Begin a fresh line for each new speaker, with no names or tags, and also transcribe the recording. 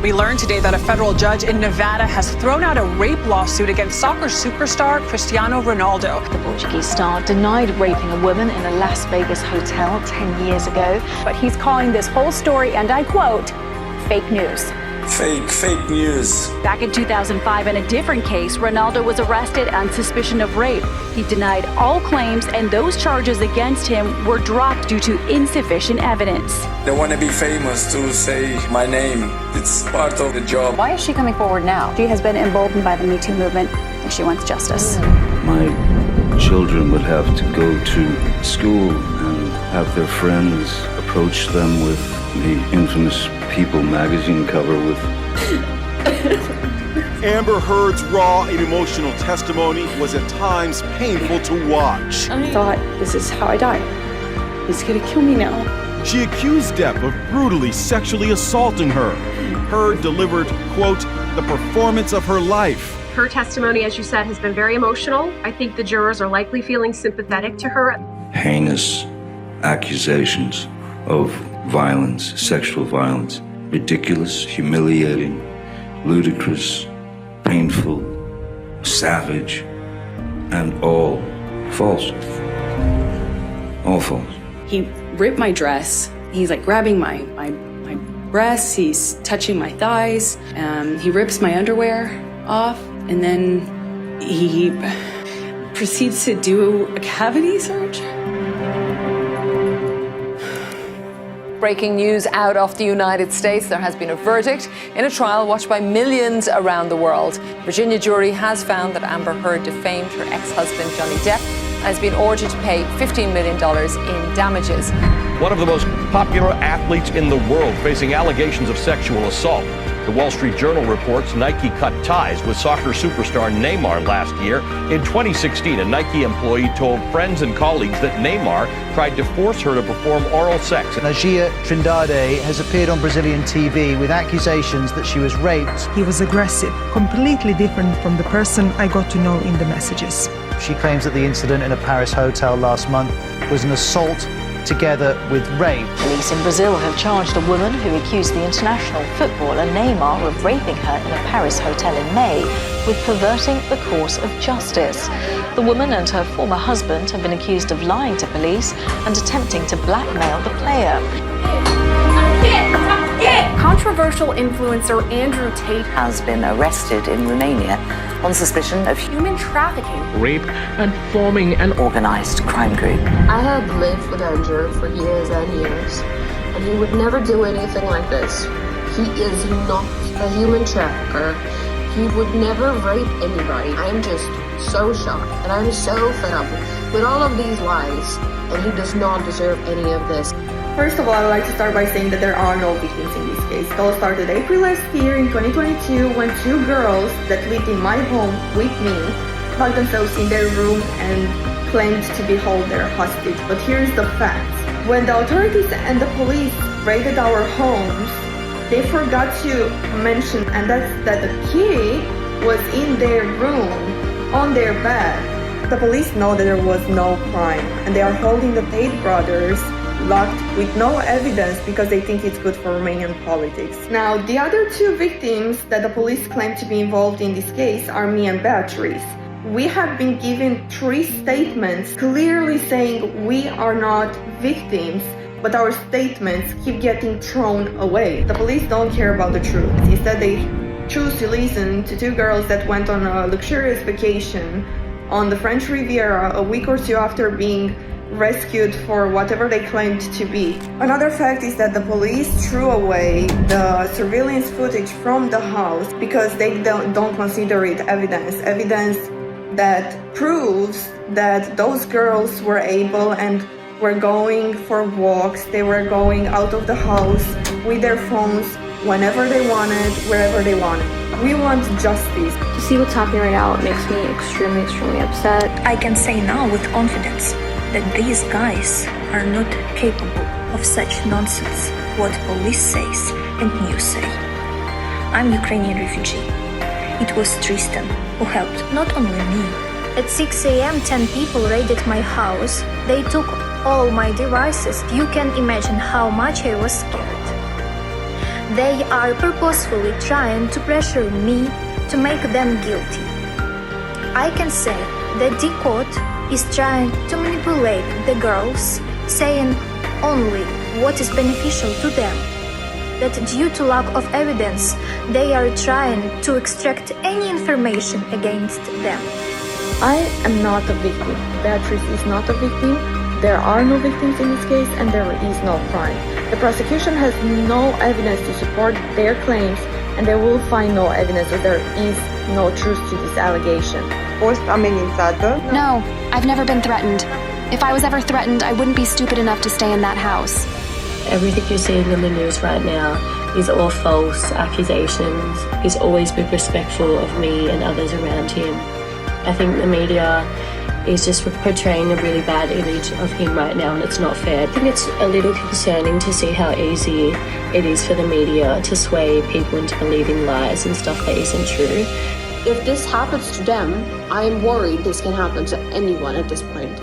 We learned today that a federal judge in Nevada has thrown out a rape lawsuit against soccer superstar Cristiano Ronaldo.
The Portuguese star denied raping a woman in a Las Vegas hotel 10 years ago.
But he's calling this whole story, and I quote, fake news.
Fake news.
Back in 2005, in a different case, Ronaldo was arrested on suspicion of rape. He denied all claims, and those charges against him were dropped due to insufficient evidence.
They want to be famous to say my name. It's part of the job.
Why is she coming forward now? She has been emboldened by the Me Too movement, and she wants justice.
My children would have to go to school and have their friends approach them with the infamous People magazine cover with...
Amber Heard's raw and emotional testimony was at times painful to watch.
I thought, this is how I die. He's gonna kill me now.
She accused Depp of brutally sexually assaulting her. Heard delivered, quote, the performance of her life.
Her testimony, as you said, has been very emotional. I think the jurors are likely feeling sympathetic to her.
Heinous accusations of violence, sexual violence. Ridiculous, humiliating, ludicrous, painful, savage, and all false. All false.
He ripped my dress. He's like grabbing my breasts. He's touching my thighs. He rips my underwear off. And then he proceeds to do a cavity search.
Breaking news out of the United States. There has been a verdict in a trial watched by millions around the world. Virginia jury has found that Amber Heard defamed her ex-husband Johnny Depp and has been ordered to pay $15 million in damages.
One of the most popular athletes in the world facing allegations of sexual assault. The Wall Street Journal reports Nike cut ties with soccer superstar Neymar last year. In 2016, a Nike employee told friends and colleagues that Neymar tried to force her to perform oral sex.
Nagia Trindade has appeared on Brazilian TV with accusations that she was raped.
He was aggressive, completely different from the person I got to know in the messages.
She claims that the incident in a Paris hotel last month was an assault together with rape.
Police in Brazil have charged a woman who accused the international footballer Neymar of raping her in a Paris hotel in May with perverting the course of justice. The woman and her former husband have been accused of lying to police and attempting to blackmail the player.
Controversial influencer Andrew Tate
has been arrested in Romania on suspicion of
human trafficking,
rape, and forming an
organized crime group.
I had lived with Andrew for years and years, and he would never do anything like this. He is not a human trafficker. He would never rape anybody. I am just so shocked, and I'm so fed up with all of these lies, and he does not deserve any of this.
First of all, I'd like to start by saying that there are no victims in this case. It all started April last year in 2022 when two girls that lived in my home with me locked themselves in their room and claimed to be held there hostage. But here's the fact. When the authorities and the police raided our homes, they forgot to mention, and that's that the key was in their room, on their bed. The police know that there was no crime, and they are holding the Tate brothers locked with no evidence because they think it's good for Romanian politics. Now, the other two victims that the police claim to be involved in this case are me and Beatrice. We have been given 3 statements clearly saying we are not victims, but our statements keep getting thrown away. The police don't care about the truth. Instead, they choose to listen to 2 girls that went on a luxurious vacation on the French Riviera a week or 2 after being rescued for whatever they claimed to be. Another fact is that the police threw away the surveillance footage from the house because they don't consider it evidence that proves that those girls were able and were going for walks. They were going out of the house with their phones whenever they wanted, wherever they wanted. We want justice.
To see what's happening right now, it makes me extremely upset.
I can say now with confidence that these guys are not capable of such nonsense, what police says and news say. I'm Ukrainian refugee. It was Tristan who helped, not only me.
At 6 a.m., 10 people raided my house. They took all my devices. You can imagine how much I was scared. They are purposefully trying to pressure me to make them guilty. I can say that the court is trying to manipulate the girls, saying only what is beneficial to them. That due to lack of evidence, they are trying to extract any information against them.
I am not a victim. Beatrice is not a victim. There are no victims in this case, and there is no crime. The prosecution has no evidence to support their claims, and they will find no evidence that there is no truth to this allegation.
No, I've never been threatened. If I was ever threatened, I wouldn't be stupid enough to stay in that house.
Everything you're seeing in the news right now is all false accusations. He's always been respectful of me and others around him. I think the media is just portraying a really bad image of him right now, and it's not fair. I think it's a little concerning to see how easy it is for the media to sway people into believing lies and stuff that isn't true.
If this happens to them, I am worried this can happen to anyone at this point.